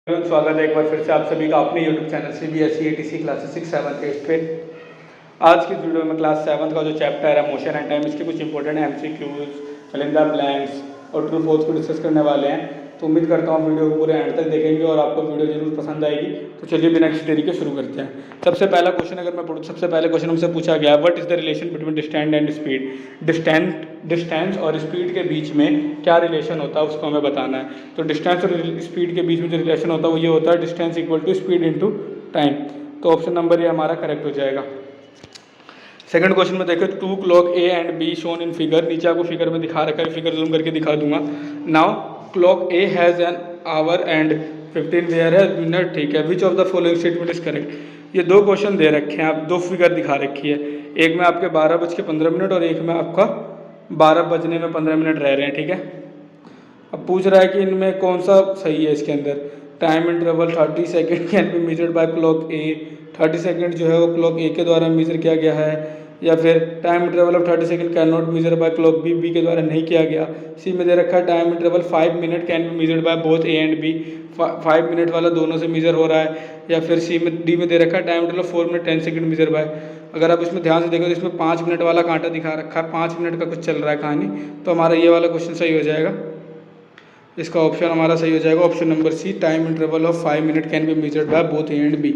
स्वागत है एक बार फिर से आप सभी का अपने YouTube channel CBSE ATC classes 6, 7, 8 पे। आज की वीडियो में क्लास 7 का जो चैप्टर है मोशन एंड टाइम, इसके कुछ important MCQs, fill in the blanks और ट्रू फॉल्स को डिस्कस करने वाले हैं। तो उम्मीद करता हूँ वीडियो को पूरे एंड तक देखेंगे और आपको वीडियो जरूर पसंद आएगी। तो चलिए बिना किसी देरी के शुरू करते हैं। सबसे पहला क्वेश्चन अगर मैं पढ़ूँ, सबसे पहले क्वेश्चन हमसे पूछा गया what is the relation between distance and speed. Distance और स्पीड के बीच में क्या रिलेशन होता है उसको हमें बताना है। तो डिस्टेंस और स्पीड के बीच में जो रिलेशन होता है वो ये होता है distance equal to speed into time. तो ऑप्शन नंबर ये हमारा करेक्ट हो जाएगा। सेकंड क्वेश्चन में देखो two clock A and B shown in figure. नीचे आपको फिगर में दिखा रखा है, फिगर जूम करके दिखा दूंगा। Now clock A has an hour and 15 where है मिनट, ठीक है। Which of the following statement is correct. ये दो क्वेश्चन दे रखे हैं, आप दो फिगर दिखा रखी है, एक में आपके 12:15 और एक में आपका 12:15 रह रहे हैं, ठीक है। अब पूछ रहा है कि इनमें कौन सा सही है। इसके अंदर time interval 30 second can be measured bye clock A. 30 second जो है वो क्लॉक ए के द्वारा मेजर किया गया है, या फिर time interval of 30 second can not measure by clock B, B के द्वारा नहीं किया गया। सी में दे रखा है time interval 5 minute can be measured by both A and B, 5 minute वाला दोनों से मेजर हो रहा है। या फिर सी में डी में दे रखा है time interval 4 minute 10 second measure by. अगर आप इसमें ध्यान से देखो तो इसमें 5 मिनट वाला कांटा दिखा रखा है, 5 मिनट का कुछ चल रहा है कहानी, तो हमारा ये वाला क्वेश्चन सही हो जाएगा। इसका ऑप्शन हमारा सही हो जाएगा option number C, time interval of 5 minute can be measured by both A and B.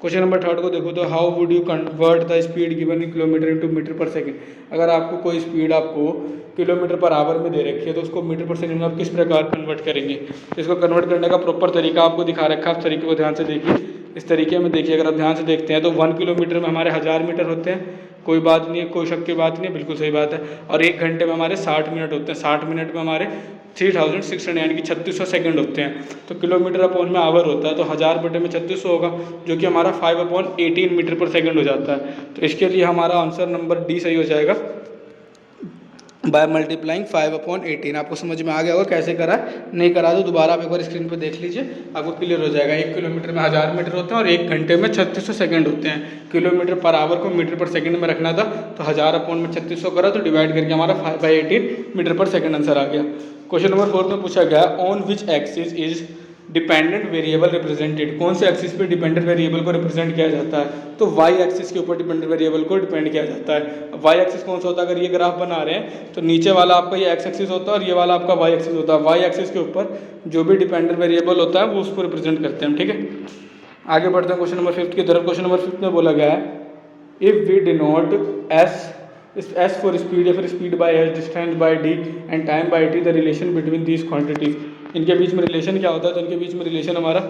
Question number third को देखो तो how would you convert the speed given in kilometre into metre per second. अगर आपको कोई speed आपको kilometre per hour में दे रखी है तो उसको मीटर पर सेकंड में आप किस प्रकार कन्वर्ट करेंगे। तो इसको कन्वर्ट करने का प्रॉपर तरीका आपको दिखा रखा है, आप तरीके को ध्यान से देखिए। इस तरीके में देखिए, अगर आप ध्यान से देखते हैं तो 1 किलोमीटर में हमारे 1000 मीटर होते हैं, कोई बात नहीं है, कोई शक की बात नहीं है, बिल्कुल सही बात है। और 1 घंटे में हमारे 60 मिनट होते हैं, 60 मिनट में हमारे 3600 यानी कि 3600 सेकंड होते हैं। तो किलोमीटर अपॉन में आवर होता है, तो 1000 बटे में 3600 होगा, जो कि हमारा 5/18 मीटर पर सेकंड हो जाता है। तो इसके लिए हमारा आंसर नंबर डी सही हो जाएगा, बाय मल्टीप्लाइंग 5/18। आपको समझ में आ गया होगा कैसे करा है, नहीं करा तो दोबारा आप एक बार स्क्रीन पर देख लीजिए, आपको क्लियर हो जाएगा। 1 किलोमीटर में 1000 मीटर होते हैं और 1 घंटे में 3600 सेकंड होते हैं। किलोमीटर पर आवर को मीटर पर सेकंड में रखना था, तो 1000/3600 करा तो डिवाइड करके हमारा 5/18 मीटर पर सेकंड आंसर आ गया। क्वेश्चन नंबर 4 में पूछा गया on which axis is dependent variable represented. कौन से एक्सिस पे डिपेंडेंट वेरिएबल को रिप्रेजेंट किया जाता है। तो वाई एक्सिस के ऊपर डिपेंडेंट वेरिएबल को डिपेंड किया जाता है। वाई एक्सिस कौन सा होता है, अगर ये ग्राफ बना रहे हैं तो नीचे वाला आपका ये एक्स एक्सिस होता है और ये वाला आपका वाई एक्सिस होता है। वाई एक्सिस के ऊपर जो भी डिपेंडेंट वेरिएबल होता है वो उसको रिप्रेजेंट करते हैं, ठीक है। आगे बढ़ते हैं क्वेश्चन नंबर 5 की तरफ। क्वेश्चन नंबर 5 में बोला गया है if we denote S for speed या फिर speed by S, distance by D and time by T, the relation between these quantities. इनके बीच में रिलेशन क्या होता है, तो इनके बीच में रिलेशन हमारा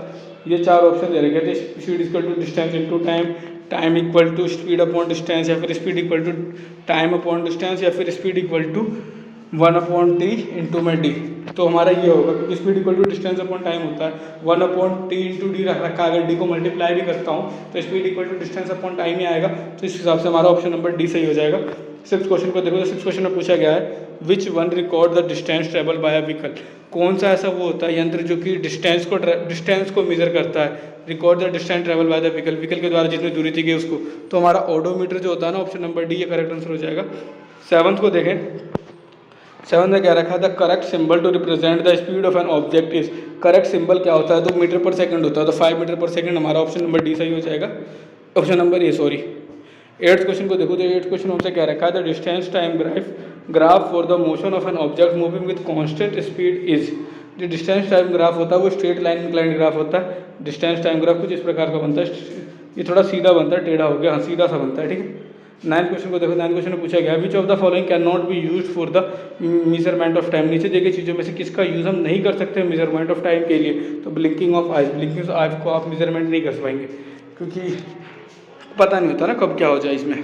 ये 4 ऑप्शन दे रखे थे, speed equal to distance into time, time equal to speed upon distance, या फिर speed equal to time upon distance, या फिर speed equal to 1/t into में डी। तो हमारा ये होगा, क्योंकि speed equal to distance upon time होता है, 1/t इंटू डी रख रखा है। अगर डी को मल्टीप्लाई भी करता हूँ तो speed equal to distance upon time ही आएगा। तो इस हिसाब से हमारा ऑप्शन नंबर डी सही हो जाएगा। 6th क्वेश्चन को देखो तो 6th क्वेश्चन में पूछा गया है which one record the distance travel by a vehicle. कौन सा ऐसा वो होता है यंत्र जो कि डिस्टेंस को मेजर करता है, record the distance travel by the vehicle के द्वारा जितनी दूरी थी गई उसको। तो हमारा ओडोमीटर जो होता है ना, ऑप्शन नंबर डी ये करेक्ट आंसर हो जाएगा। 7th को देखें, 7 में क्या रखा है the correct symbol to represent the speed of an object is. Correct symbol क्या होता है, तो मीटर पर सेकंड होता है, तो 5 मीटर पर सेकंड हमारा ऑप्शन नंबर डी सही हो जाएगा, option number A sorry. 8th question को देखो तो 8th क्वेश्चन हमसे क्या रखा है the distance time graph for the motion of an object moving with constant speed is. जो डिस्टेंस टाइम ग्राफ होता है वो स्ट्रेट लाइन इंक्लाइंड ग्राफ होता है। डिस्टेंस टाइम ग्राफ कुछ इस प्रकार का बनता है, ये थोड़ा सीधा बनता है, टेढ़ा हो गया, हाँ सीधा सा बनता है, ठीक है। 9th क्वेश्चन को देखो, 9th क्वेश्चन में पूछा गया विच of the following can not be used for the measurement of time. नीचे देखिए चीज़ों में से किसका यूज़ हम नहीं कर सकते मेजरमेंट ऑफ टाइम के लिए। तो blinking of eyes, blinking of eyes को आप मेजरमेंट नहीं कर पाएंगे, क्योंकि पता नहीं होता ना कब क्या हो जाए इसमें।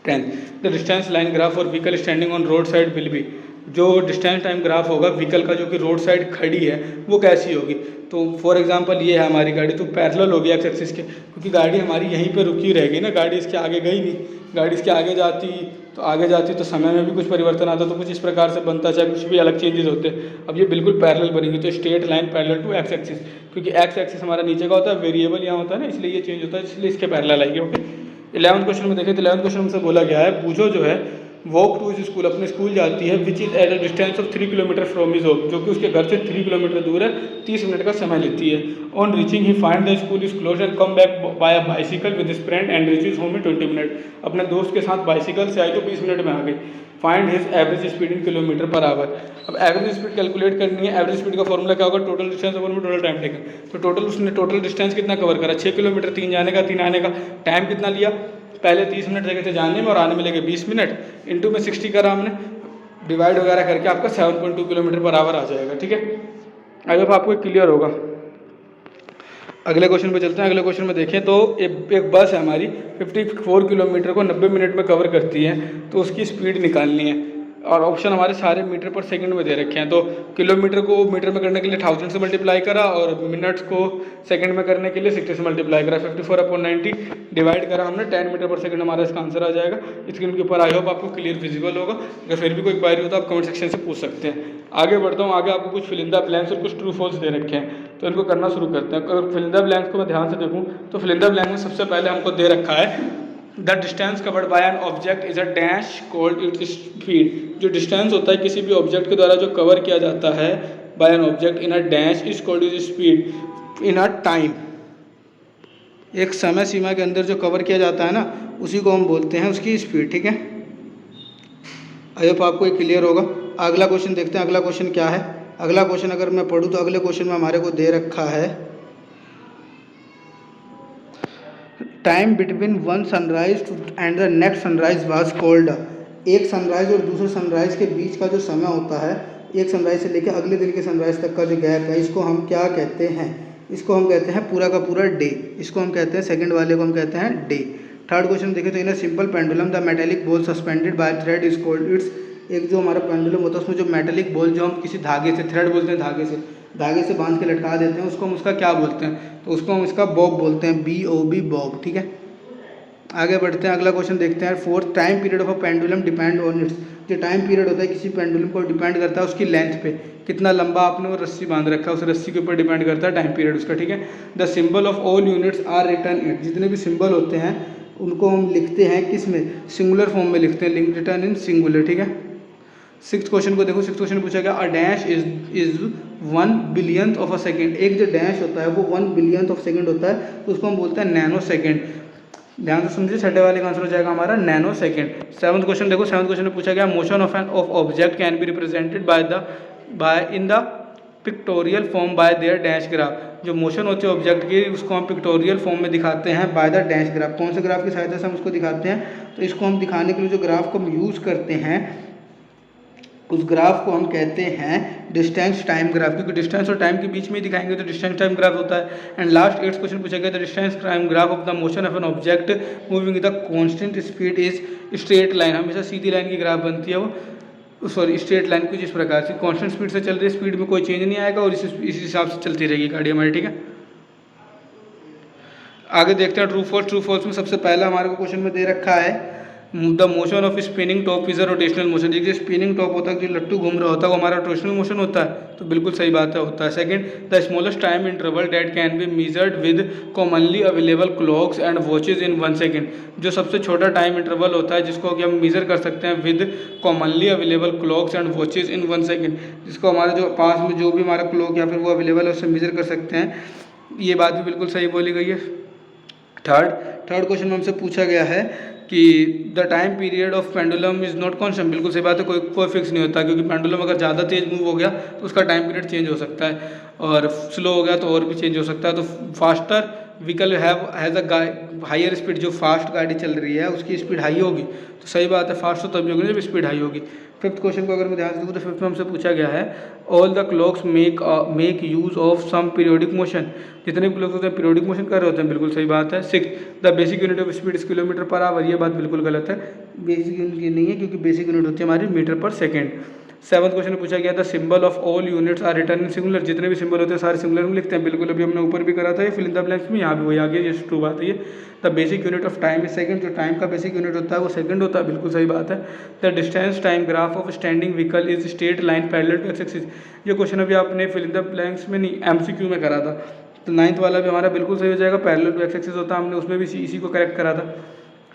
10th the distance line graph और vehicle standing on road side will be. जो डिस्टेंस टाइम ग्राफ होगा व्हीकल का जो कि रोड साइड खड़ी है वो कैसी होगी। तो फॉर एग्जांपल ये है हमारी गाड़ी, तो पैरेलल होगी एक्स एक्सिस के, क्योंकि गाड़ी हमारी यहीं पे रुकी रहेगी ना, गाड़ी इसके आगे गई नहीं। गाड़ी इसके आगे जाती तो समय में भी कुछ परिवर्तन आता, तो कुछ इस प्रकार से बनता, चाहे कुछ भी अलग चेंजेस होते। अब ये बिल्कुल पैरेलल बनेंगे, तो straight line parallel to X axis, क्योंकि एक्स एक्सिस हमारा नीचे का होता है, वेरिएबल यहाँ होता है ना, इसलिए ये चेंज होता है, इसलिए इसके पैरेलल आएगी, ओके। 11th क्वेश्चन में देखें तो 11th क्वेश्चन हमसे बोला गया है बूझो जो है वॉक टू हिज स्कूल, अपने स्कूल जाती है, which is at a distance of 3 kilometre from his home, जो कि उसके घर से 3 किलोमीटर दूर है, 30 मिनट का समय लेती है। On reaching he find the school is close and come back by a bicycle with his friend and reach his home in 20 minute. अपने दोस्त के साथ बाइसिकल से आई तो 20 मिनट में आ गई। Find his average speed in kilometre per hour. अब average speed calculate करनी है। एवरेज स्पीड का फॉर्मूला क्या होगा, टोटल डिस्टेंस ओवर में टोटल टाइम टेकन। तो टोटल उसने टोटल डिस्टेंस कितना कवर करा, 6 किलोमीटर, 3 जाने का 3 आने का। टाइम कितना लिया, पहले 30 मिनट लगे थे जाने में और आने में लगे 20 मिनट, इंटू में 60 करा हमने, डिवाइड वगैरह करके आपका 7.2 किलोमीटर पर आवर आ जाएगा। ठीक है, आई होप आपको क्लियर होगा। अगले क्वेश्चन पे चलते हैं। अगले क्वेश्चन में देखें तो एक बस है हमारी 54 किलोमीटर को 90 मिनट में कवर करती है, तो उसकी स्पीड निकालनी है। और ऑप्शन हमारे सारे मीटर पर सेकंड में दे रखे हैं। तो किलोमीटर को मीटर में करने के लिए 1000 से मल्टीप्लाई करा और मिनट्स को सेकंड में करने के लिए 60 से मल्टीप्लाई करा। 54/90 डिवाइड करा हमने 10 मीटर पर सेकंड, हमारा इसका आंसर आ जाएगा। स्क्रीन के ऊपर आई होप आपको क्लियर विजिबल होगा। अगर फिर भी कोई क्वारी हो तो आप कमेंट सेक्शन से पूछ सकते हैं। आगे बढ़ता हूँ। आगे आपको कुछ फिल इन द ब्लैंक्स और कुछ ट्रू फॉल्स दे रखे हैं, तो इनको करना शुरू करते हैं। अगर फिल इन द ब्लैंक्स को मैं ध्यान से देखूँ तो फिल इन द ब्लैंक में सबसे पहले हमको दे रखा है the distance covered by an object is a dash called its speed. जो डिस्टेंस होता है किसी भी ऑब्जेक्ट के द्वारा जो कवर किया जाता है by an object in a dash is called its speed in a time. एक समय सीमा के अंदर जो कवर किया जाता है ना, उसी को हम बोलते हैं उसकी स्पीड। ठीक है, आई होप आपको ये क्लियर होगा। अगला क्वेश्चन देखते हैं। अगला क्वेश्चन क्या है। अगला क्वेश्चन अगर मैं पढ़ूँ तो अगले क्वेश्चन में हमारे को दे रखा है time between one sunrise and the next sunrise was called. एक सनराइज और दूसरे सनराइज के बीच का जो समय होता है, एक सनराइज से लेकर अगले दिन के सनराइज तक का जो गैप है, इसको हम क्या कहते हैं, इसको हम कहते हैं पूरा का पूरा डे। इसको हम कहते हैं, सेकंड वाले को हम कहते हैं डे। थर्ड क्वेश्चन देखें तो in a simple pendulum the metallic ball suspended by thread is called it's. एक जो हमारा पेंडुलम होता है उसमें जो मेटेलिक बॉल जो हम किसी धागे से, थ्रेड बोलते हैं, धागे से बांध के लटका देते हैं, उसको हम उसका क्या बोलते हैं, तो उसको हम इसका बॉब बोलते हैं, BOB बॉब। ठीक है, आगे बढ़ते हैं। अगला क्वेश्चन देखते हैं। Fourth, time period of a pendulum depend on it's. जो टाइम पीरियड होता है किसी पेंडुलम को डिपेंड करता है उसकी लेंथ पे, कितना लंबा आपने वो रस्सी बांध रखा है, उस रस्सी के ऊपर डिपेंड करता है टाइम पीरियड उसका। ठीक है, the symbol of all units are written it. जितने भी सिंबल होते हैं उनको हम लिखते हैं किस में, सिंगुलर फॉर्म में लिखते हैं, रिटन इन सिंगुलर। ठीक है, सिक्स क्वेश्चन को देखो। सिक्स क्वेश्चन पूछा गया अ dash is 1 billionth of a second. एक जो डैश होता है वो 1 बिलियंथ ऑफ सेकेंड होता है, तो उसको हम बोलते हैं नैनो सेकेंड। ध्यान से समझिए, छठे वाले का आंसर हो जाएगा हमारा नैनो सेकेंड। सेवंथ क्वेश्चन देखो। सेवंथ क्वेश्चन में पूछा गया motion of object can be represented by in the pictorial form by there dash graph. जो मोशन होती है ऑब्जेक्ट की उसको हम पिक्टोरियल फॉर्म में दिखाते हैं बाय द डैश ग्राफ। कौन से ग्राफ की सहायता से हम उसको दिखाते हैं, तो इसको हम दिखाने के लिए जो ग्राफ को हम यूज़ करते हैं उस ग्राफ को हम कहते हैं डिस्टेंस टाइम ग्राफ, क्योंकि डिस्टेंस और टाइम के बीच में ही दिखाएंगे तो डिस्टेंस टाइम ग्राफ होता है। एंड लास्ट 8th क्वेश्चन पूछा गया the distance time graph of the motion of an object moving with the constant speed is straight line. हमेशा सीधी लाइन की ग्राफ बनती है वो, सॉरी स्ट्रेट लाइन कुछ इस प्रकार से कांस्टेंट स्पीड से चल रही है, स्पीड में कोई चेंज नहीं आएगा और इस हिसाब से चलती रहेगी गाड़ी हमारी। ठीक है, आगे देखते हैं ट्रू फॉल्स। ट्रू फॉल्स में सबसे पहला हमारे को क्वेश्चन में दे रखा है the motion of spinning top is a rotational motion. देखिए स्पिनिंग टॉप होता है, जो लट्टू घूम रहा होता है वो हमारा रोटेशनल मोशन होता है, तो बिल्कुल सही बात है, होता है। Second, the smallest time interval that can be measured with commonly available clocks and watches in 1 second. जो सबसे छोटा टाइम इंटरवल होता है जिसको कि हम मेजर कर सकते हैं with commonly available clocks and watches in 1 second, जिसको हमारे जो पास में जो भी हमारा क्लॉक या फिर वो अवेलेबल है उससे मेजर कर सकते हैं। ये बात भी बिल्कुल सही बोली गई है। थर्ड क्वेश्चन में हमसे पूछा गया है कि the time period of pendulum is not constant. बिल्कुल सही बात है, कोई फिक्स नहीं होता, क्योंकि पेंडुलम अगर ज़्यादा तेज मूव हो गया तो उसका टाइम पीरियड चेंज हो सकता है, और स्लो हो गया तो और भी चेंज हो सकता है। तो faster vehicle has a higher speed, जो फास्ट गाड़ी चल रही है उसकी स्पीड हाई होगी, तो सही बात है, फास्ट तो तभी होगी जब स्पीड हाई होगी। फिफ्थ क्वेश्चन को अगर मैं ध्यान से देखूँ तो फिफ्थ में हमसे पूछा गया है all the clocks make use of some periodic motion. जितने भी क्लॉक्स होते हैं पीरियोडिक मोशन कर रहे होते हैं, बिल्कुल सही बात है। Six, the basic unit of speed is kilometre per hour. ये बात बिल्कुल गलत है, बेसिक यूनिट नहीं है, क्योंकि बेसिक यूनिट होती है हमारी मीटर पर सेकेंड। सेवंथ क्वेश्चन में पूछा गया था symbol of all units are written in singular. जितने भी सिंबल होते हैं सारे सिंगुलर में लिखते हैं, बिल्कुल अभी हमने ऊपर भी करा था ये फिल इन द ब्लैंक्स में, यहाँ भी वही आ गया, ये ट्रू बात है ये। The basic unit of time is second. जो टाइम का बेसिक यूनिट होता है वो सेकंड होता है, बिल्कुल सही बात है। The distance time graph of standing vehicle is straight line parallel to X axis. ये क्वेश्चन अभी आपने फिल इन द ब्लैंक्स में नहीं, MCQ में करा था, तो 9th वाला भी हमारा बिल्कुल सही हो जाएगा, पैरेलल टू एक्स एक्सिस होता है, हमने उसमें भी इसी को करेक्ट करा था।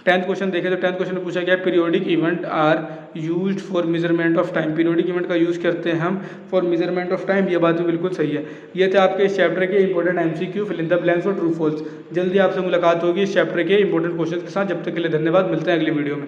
10th क्वेश्चन देखें तो 10th क्वेश्चन में पूछा गया periodic event are used for measurement of time. Periodic event का यूज़ करते हैं हम फॉर मेजरमेंट ऑफ टाइम। ये बात भी बिल्कुल सही है। ये थे आपके इस चैप्टर के important MCQ, fill in the blanks और ट्रू फॉल्स। जल्दी आपसे मुलाकात होगी इस चैप्टर के इंपॉर्टेंट क्वेश्चन के साथ। जब तक के लिए धन्यवाद, मिलते हैं अगली वीडियो में।